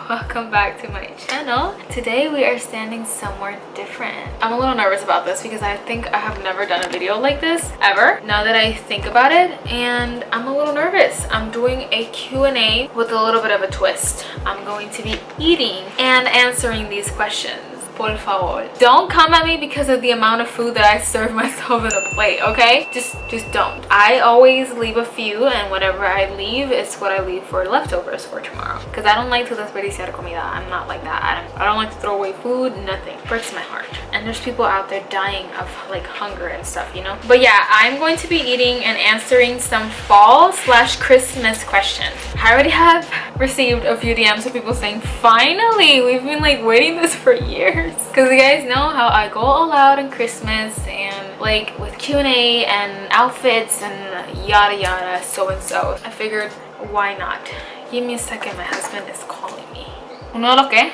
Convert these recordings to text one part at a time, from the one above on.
welcome back to my channel. Today we are standing somewhere different. I'm a little nervous about this because I think I have never done a video like this ever, now that I think about it, and I'm a little nervous. I'm doing a Q&A with a little bit of a twist. I'm going to be eating and answering these questions. Por favor, don't come at me because of the amount of food that I serve myself in a plate, okay? Just don't. I always leave a few, and whatever I leave is what I leave for leftovers for tomorrow, because I don't like to desperdiciar comida. I'm not like that. I don't like to throw away food. Nothing. Breaks my heart. And there's people out there dying of like hunger and stuff, you know? But yeah, I'm going to be eating and answering some fall/Christmas questions. I already have received a few DMs of people saying, finally, we've been like waiting this for years. Because you guys know how I go all out on Christmas and like with Q&A and outfits and yada yada, so and so. I figured, why not? Give me a second, my husband is calling me. Uno lo que?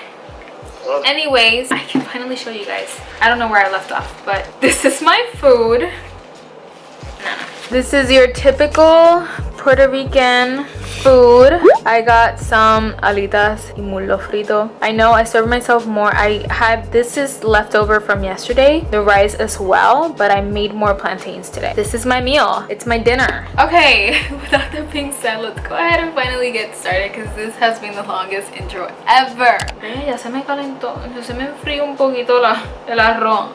Anyways, I can finally show you guys. I don't know where I left off, but this is my food. No. This is your typical Puerto Rican food. I got some alitas y muslo frito. I know I served myself more. This is leftover from yesterday, the rice as well, but I made more plantains today. This is my meal. It's my dinner. Okay, without that being said, let's go ahead and finally get started because this has been the longest intro ever. Ya se me calentó, se me enfrió un poquito el arroz.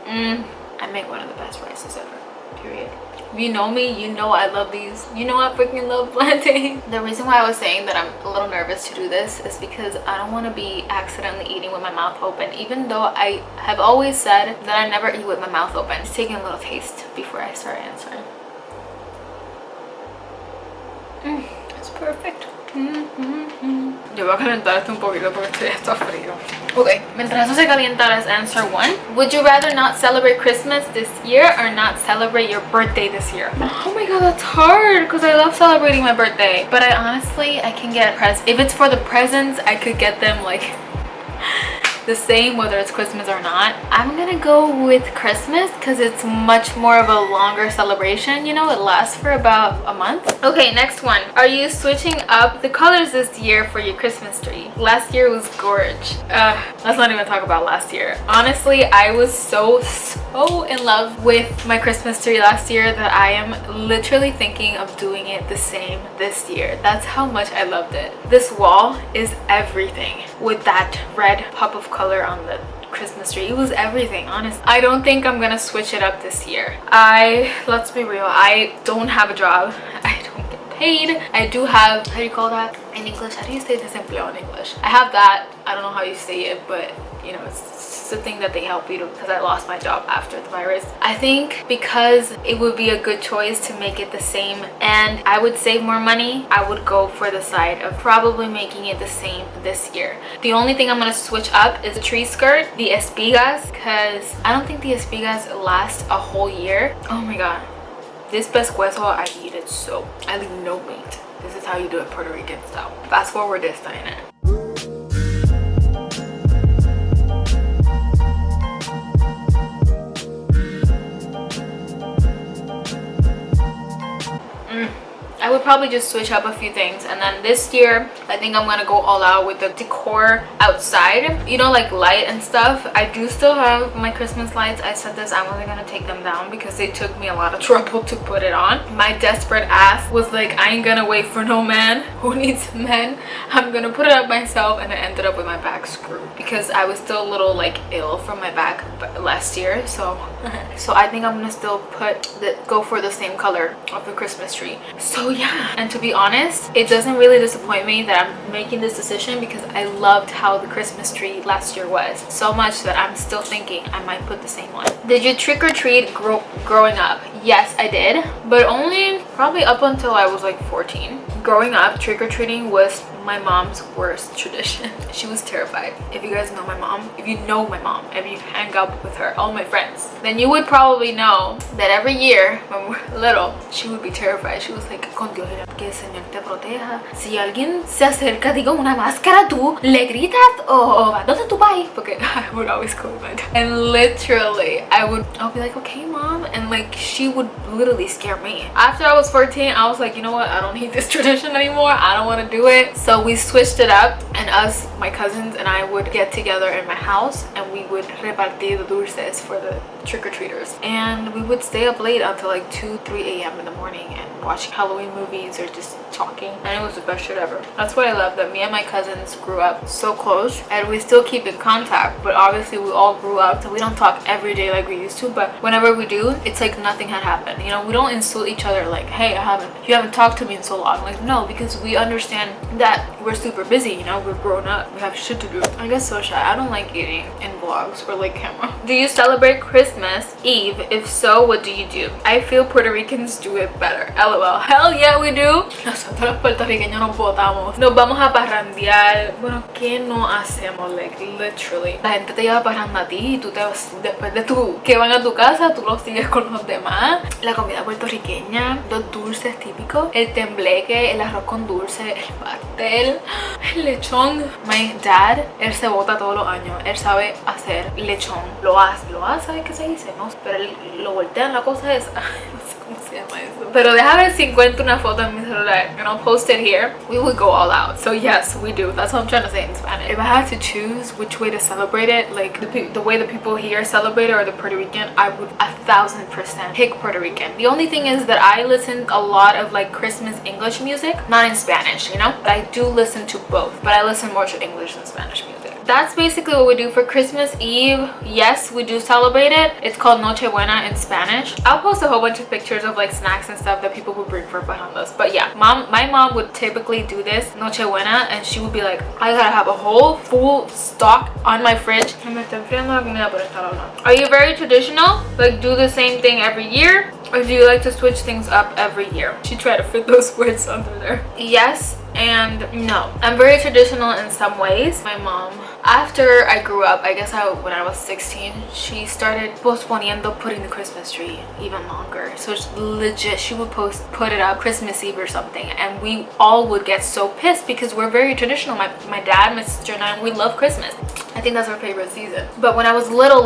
I make one of the best rices ever, period. If you know me, you know I love these. You know I freaking love plantain. The reason why I was saying that I'm a little nervous to do this is because I don't want to be accidentally eating with my mouth open, even though I have always said that I never eat with my mouth open. Just taking a little taste before I start answering. It's perfect. Yo voy a calentar esto un poquito porque esto ya está frío. Okay, mientras eso se calienta, let's answer one. Would you rather not celebrate Christmas this year or not celebrate your birthday this year? Oh my god, that's hard because I love celebrating my birthday. But I can get presents. If it's for the presents, I could get them like the same whether it's Christmas or not. I'm gonna go with Christmas because it's much more of a longer celebration, you know. It lasts for about a month. Okay, next one. Are you switching up the colors this year for your Christmas tree? Last year was gorge. Let's not even talk about last year. Honestly, I was so in love with my Christmas tree last year that I am literally thinking of doing it the same this year. That's how much I loved it. This wall is everything with that red pop of color on the Christmas tree. It was everything, honestly. I don't think I'm gonna switch it up this year. Let's be real, I don't have a job. I don't get paid. I do have, how do you call that in English? How do you say desempleo in English? I have that. I don't know how you say it, but you know, it's the thing that they help you to, because I lost my job after the virus. I think because it would be a good choice to make it the same and I would save more money, I would go for the side of probably making it the same this year. The only thing I'm gonna switch up is the tree skirt, the espigas, because I don't think the espigas last a whole year. Oh my god, this pescuezo, I eat it so I leave no meat. This is how you do it Puerto Rican style. Fast forward this time. I would probably just switch up a few things, and then this year I think I'm gonna go all out with the decor outside, you know, like light and stuff. I do still have my Christmas lights. I said this, I wasn't gonna take them down because they took me a lot of trouble to put it on. My desperate ass was like, I ain't gonna wait for no man. Who needs men? I'm gonna put it up myself, and I ended up with my back screwed because I was still a little like ill from my back last year. So I think I'm gonna still go for the same color of the Christmas tree. So yeah, and to be honest, it doesn't really disappoint me that I'm making this decision because I loved how the Christmas tree last year was so much that I'm still thinking I might put the same one. Did you trick or treat growing up? Yes, I did, but only probably up until I was like 14. Growing up, trick-or-treating was my mom's worst tradition. She was terrified. If you guys know my mom, if you know my mom, if you hang out with her, all my friends, then you would probably know that every year when we're little, she would be terrified. She was like, con Dios, que el Señor te proteja. Si alguien se acerca, digo, una máscara, tú le gritas o ¿dónde tú vas? Porque I would always call my dad. And literally, I'll be like, okay, mom. And like, she would literally scare me. After I was 14, I was like, you know what? I don't need this tradition anymore. I don't want to do it. So So we switched it up, and us, my cousins and I, would get together in my house and we would repartir the dulces for the trick-or-treaters, and we would stay up late until like 2-3 a.m. in the morning and watch Halloween movies or just talking, and it was the best shit ever. That's why I love that me and my cousins grew up so close, and we still keep in contact, but obviously we all grew up, so we don't talk every day like we used to, but whenever we do, it's like nothing had happened. You know, we don't insult each other like, hey, you haven't talked to me in so long. Like, no, because we understand that we're super busy, you know, we're grown up, we have shit to do. I get so shy. I don't like eating in vlogs or like camera. Do you celebrate Christmas Eve? If so, what do you do? I feel Puerto Ricans do it better. LOL. Hell yeah, we do. Nosotros los puertorriqueños nos botamos. Nos vamos a parrandear. Bueno, ¿qué no hacemos? Like, literally. La gente te lleva a parranda a ti y tú te vas, después de que van a tu casa, tú los sigues con los demás. La comida puertorriqueña, los dulces típicos, el tembleque, el arroz con dulce, el pastel, el lechón. My dad, él se bota todos los años. Él sabe hacer lechón. Lo hace, ¿sabes qué se dice? No, pero él lo voltea en la cosa esa. No sé cómo se llama eso. Pero deja ver si encuentro una foto en mi celular and I'll post it here. We would go all out. So yes, we do. That's what I'm trying to say in Spanish. If I had to choose which way to celebrate it, like the way the people here celebrate it or the Puerto Rican, I would 1000% pick Puerto Rican. The only thing is that I listen a lot of like Christmas English music, not in Spanish, you know? But I do listen to both, but I listen more to English than Spanish music. That's basically what we do for Christmas Eve. Yes, we do celebrate it. It's called Nochebuena in Spanish. I'll post a whole bunch of pictures of like snacks and stuff that people would bring for parrandas. But yeah, my mom would typically do this Nochebuena, and she would be like, I gotta have a whole full stock on my fridge. Are you very traditional? Like, do the same thing every year? Or do you like to switch things up every year? She tried to fit those words under there. Yes and no. I'm very traditional in some ways. My mom, after I grew up, I guess when I was 16, she started posponiendo putting the Christmas tree even longer. So it's legit, she would put it up Christmas Eve or something, and we all would get so pissed because we're very traditional. My dad, my sister and I, we love Christmas. I think that's our favorite season. But when I was little,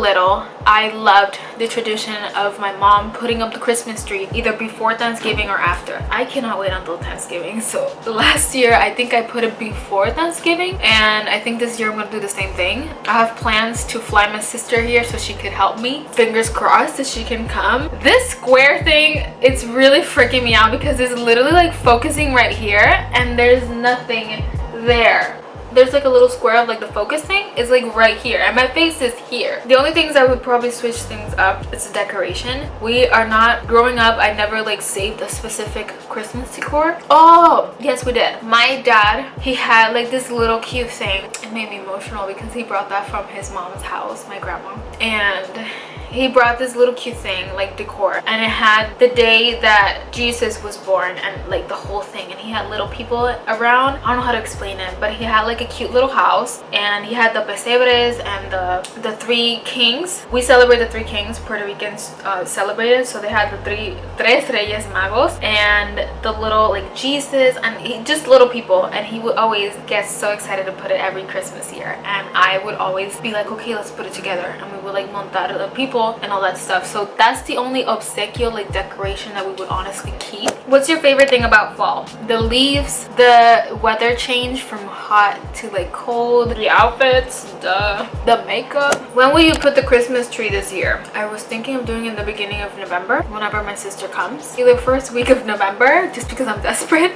I loved the tradition of my mom putting up the Christmas tree either before Thanksgiving or after. I cannot wait until Thanksgiving. So last year, I think I put it before Thanksgiving, and I think this year I'm gonna do the same thing. I have plans to fly my sister here so she could help me. Fingers crossed that she can come. This square thing, it's really freaking me out because it's literally like focusing right here and there's nothing there. There's like a little square of like the focus thing is like right here, and my face is here. The only things I would probably switch things up is the decoration. We are not, growing up, I never like saved a specific Christmas decor. Oh yes, we did. My dad, he had like this little cute thing. It made me emotional because he brought that from his mom's house, my grandma, and he brought this little cute thing, like decor, and it had the day that Jesus was born and like the whole thing, and he had little people around. I don't know how to explain it, but he had like a cute little house, and he had the pesebres and the three kings. We celebrate the three kings. Puerto Ricans celebrated, so they had the tres reyes magos and the little like Jesus and just little people, and he would always get so excited to put it every Christmas year, and I would always be like, okay, let's put it together, and we would like montar the people and all that stuff. So that's the only obsequio, like decoration, that we would honestly keep. What's your favorite thing about fall? The leaves, the weather change from hot to like cold, the outfits, the makeup. When will you put the Christmas tree this year? I was thinking of doing it in the beginning of November, whenever my sister comes, either first week of November, just because I'm desperate,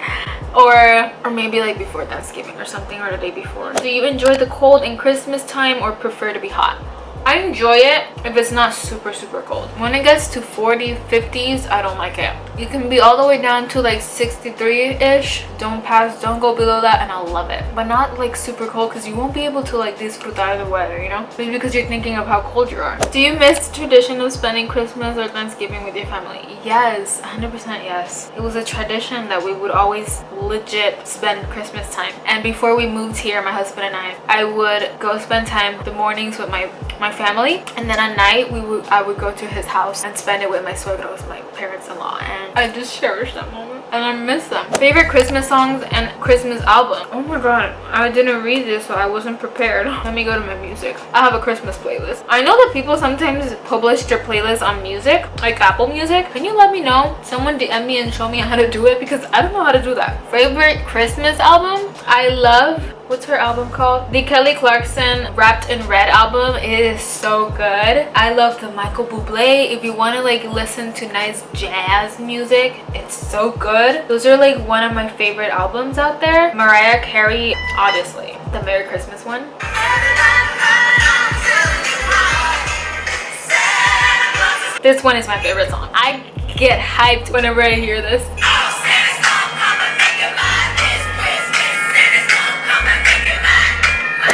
or maybe like before Thanksgiving or something, or the day before. Do you enjoy the cold in Christmas time or prefer to be hot? I enjoy it if it's not super cold. When it gets to 40s, 50s, I don't like it. You can be all the way down to like 63-ish. Don't go below that, and I'll love it. But not like super cold, because you won't be able to like disfrutar the weather, you know? Just because you're thinking of how cold you are. Do you miss the tradition of spending Christmas or Thanksgiving with your family? Yes, 100% yes. It was a tradition that we would always legit spend Christmas time. And before we moved here, my husband and I would go spend time the mornings with my family, and then at night I would go to his house and spend it with my suegros, my parents-in-law, and I just cherish that moment. and I miss them. Favorite Christmas songs and Christmas album. Oh my god, I didn't read this, so I wasn't prepared. Let me go to my music. I have a Christmas playlist. I know that people sometimes publish their playlists on music, like Apple Music. Can you let me know? Someone DM me and show me how to do it, because I don't know how to do that. Favorite Christmas album? I love, what's her album called? The Kelly Clarkson Wrapped in Red album. It is so good. I love the Michael Bublé. If you want to like listen to nice jazz music, it's so good. Those are like one of my favorite albums out there. Mariah Carey, obviously, the Merry Christmas one. This one is my favorite song. I get hyped whenever I hear this.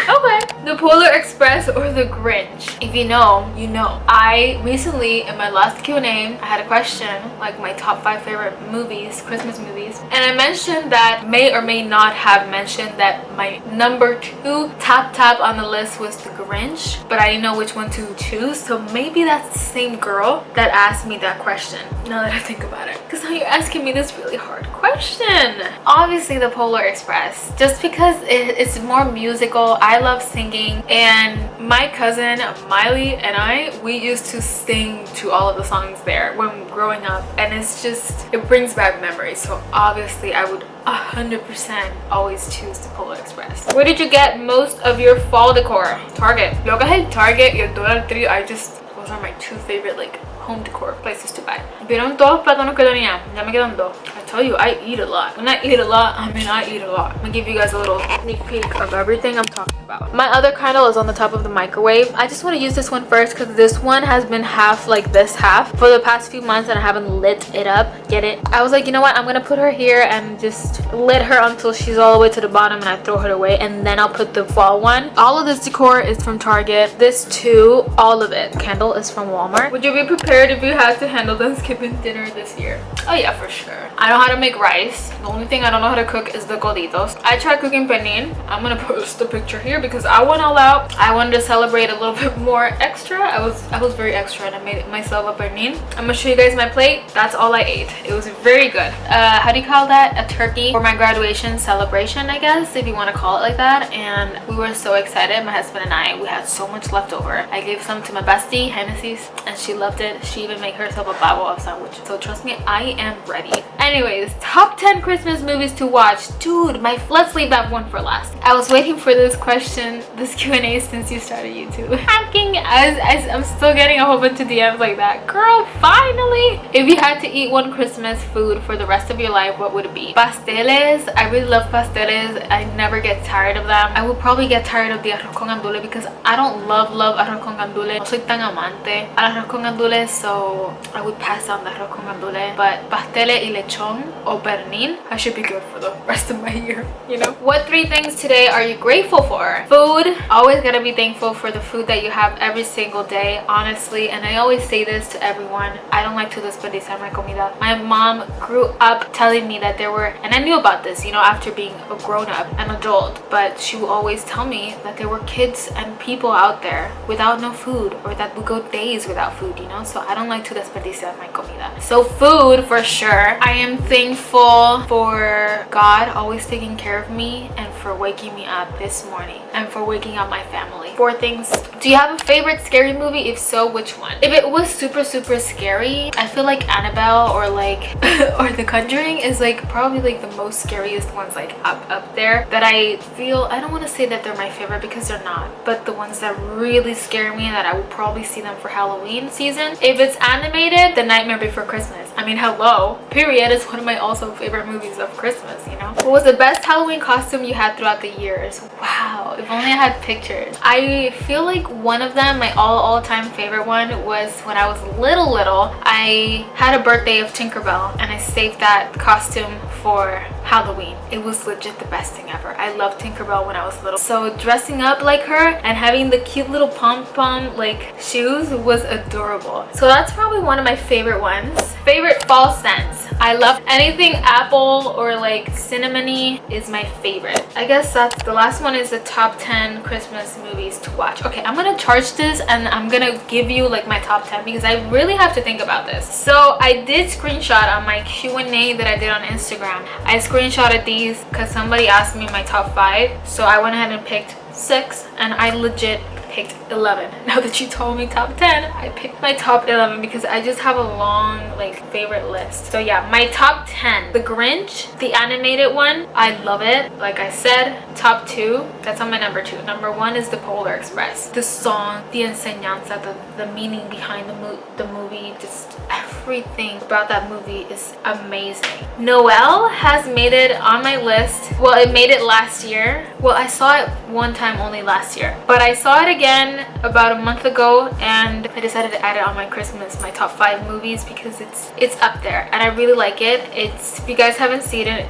Okay, the Polar Express or the Grinch? If you know, you know. I recently, in my last Q&A, I had a question, like my top 5 favorite movies, Christmas movies. And I mentioned that, may or may not have mentioned that my number 2 top on the list was the Grinch. But I didn't know which one to choose. So maybe that's the same girl that asked me that question, now that I think about it. Because now you're asking me this really hard question. Obviously the Polar Express. Just because it's more musical. I love singing. And my cousin Miley and we used to sing to all of the songs there when growing up, and it's just, it brings back memories. So obviously I would 100% always choose the Polar Express. Where did you get most of your fall decor? Target. Yo kahit Target, your Dollar Tree, those are my 2 favorite like home decor places to buy. ¿Vieron todos los plátanos que tenía? Ya me quedan 2. I tell you, I eat a lot. When I eat a lot, I mean I eat a lot. I'm gonna give you guys a little sneak peek of everything I'm talking about. My other candle is on the top of the microwave. I just want to use this one first because this one has been half like this half for the past few months and I haven't lit it up. Get it? I was like, you know what? I'm gonna put her here and just lit her until she's all the way to the bottom and I throw her away, and then I'll put the fall one. All of this decor is from Target. This too, all of it. Candle is from Walmart. Would you be prepared if you had to handle Thanksgiving dinner this year? Oh yeah, for sure. I know how to make rice. The only thing I don't know how to cook is the coditos. I tried cooking panin. I'm gonna post the picture here because I went all out. I wanted to celebrate a little bit more extra. I was very extra and I made myself a panin. I'm gonna show you guys my plate. That's all I ate. It was very good. How do you call that? A turkey for my graduation celebration, I guess, if you want to call it like that. And we were so excited. My husband and I, we had so much left over. I gave some to my bestie, Hennessy's, and she loved it. She even made herself a pavo sandwich. So trust me, I am ready. Anyways, top 10 Christmas movies to watch. Dude, let's leave that one for last. I was waiting for this question, this Q&A since you started YouTube. I'm still getting a whole bunch of DMs like that. Girl, finally! If you had to eat one Christmas food for the rest of your life, what would it be? Pasteles. I really love pasteles. I never get tired of them. I would probably get tired of the arroz con gandules because I don't love arroz con gandules. No soy tan amante al arroz con gandules, so I would pass on the arroz con gandules. But pasteles y lechon or pernil, I should be good for the rest of my year, you know? What 3 things today are you grateful for? Food. Always gotta be thankful for the food that you have every single day, honestly. And I always say this to everyone. I don't like to desperdiciar my comida. My mom grew up telling me that there were, and I knew about this, you know, after being a grown-up, an adult, but she would always tell me that there were kids and people out there without no food, or that would go days without food, you know? So I don't like to desperdiciar my comida. So food for sure. I am thankful for God always taking care of me and for waking me up this morning and for waking up my family. 4 things. Do you have a favorite scary movie? If so, which one? If it was super scary, I feel like Annabelle or like or The Conjuring is like probably like the most scariest ones, like up there, that I feel, I don't want to say that they're my favorite because they're not, but the ones that really scare me that I will probably see them for Halloween season. If it's animated, The Nightmare Before Christmas. I mean, hello, period. It's one of my also favorite movies of Christmas, you know? What was the best Halloween costume you had throughout the years? Wow, if only I had pictures. I feel like one of them, my all-time favorite one, was when I was little. I had a birthday of Tinkerbell and I saved that costume for Halloween. It was legit the best thing ever. I loved Tinkerbell when I was little. So dressing up like her and having the cute little pom-pom like shoes was adorable. So that's probably one of my favorite ones. Favorite favorite fall scents. I love anything apple or like cinnamony is my favorite. I guess that's the last one, is the top 10 Christmas movies to watch. Okay, I'm gonna charge this and I'm gonna give you like my top 10 because I really have to think about this. So I did screenshot on my Q&A that I did on Instagram. I screenshotted these because somebody asked me my top 5. So I went ahead and picked 6 and I legit picked 11. Now that you told me top 10, I picked my top 11 because I just have a long like favorite list. So yeah, my top 10: The Grinch, the animated one, I love it. Like I said, top 2, that's on my number 2. Number 1 is The Polar Express. The song, the enseñanza, the meaning behind the movie, just everything about that movie is amazing. Noelle has made it on my list. Well, it made it last year. Well, I saw it one time only last year, but I saw it again about a month ago and I decided to add it on my my top 5 movies because it's up there and I really like it. It's, if you guys haven't seen it,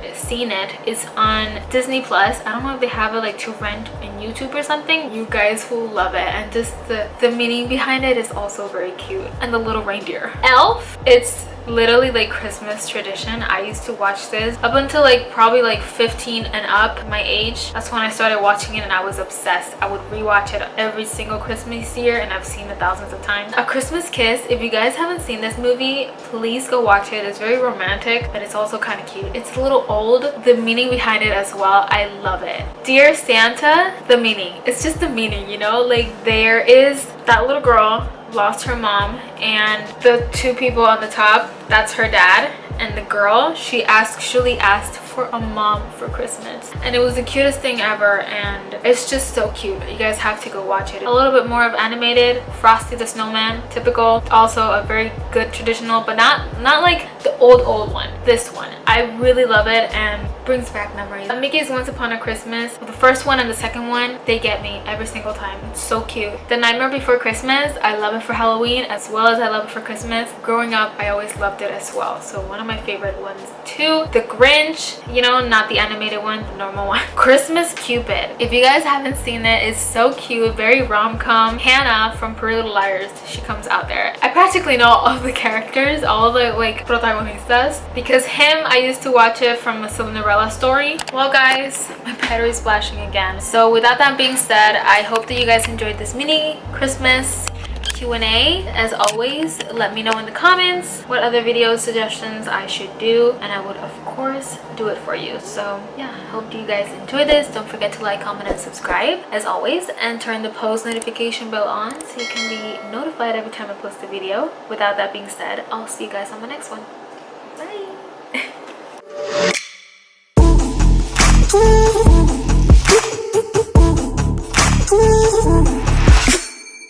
it's on Disney Plus. I don't know if they have it like to rent on YouTube or something. You guys will love it, and just the meaning behind it is also very cute. And the little reindeer. Elf, it's literally like Christmas tradition. I used to watch this up until like probably like 15 and up, my age. That's when I started watching it and I was obsessed. I would rewatch it every single Christmas year and I've seen it thousands of times. A Christmas Kiss, if you guys haven't seen this movie, please go watch it. It's very romantic, but it's also kind of cute. It's a little old, the meaning behind it as well, I love it. Dear Santa, the meaning, it's just the meaning, you know, like there is that little girl lost her mom and the 2 people on the top, that's her dad, and the girl, she actually asked for a mom for Christmas and it was the cutest thing ever and it's just so cute. You guys have to go watch it. A little bit more of animated, Frosty the Snowman, typical, also a very good traditional, but not like the old one. This one, I really love it and brings back memories. Mickey's Once Upon a Christmas, the first one and the second one, they get me every single time. It's so cute. The Nightmare Before Christmas, I love it for Halloween as well as I love it for Christmas. Growing up, I always loved it as well, so one of my favorite ones too. The Grinch, you know, not the animated one, the normal one. Christmas Cupid, if you guys haven't seen it, it's so cute, very rom-com. Hannah from Pretty Little Liars, she comes out there. I practically know all of the characters, all of the like protagonistas, because him, I used to watch it from a Cinderella story. Well guys, my battery is flashing again. So without that being said, I hope that you guys enjoyed this mini Christmas Q&A. As always, let me know in the comments what other video suggestions I should do and I would of course do it for you. So yeah, hope you guys enjoy this. Don't forget to like, comment, and subscribe as always, and turn the post notification bell on so you can be notified every time I post a video. Without that being said, I'll see you guys on the next one. Bye.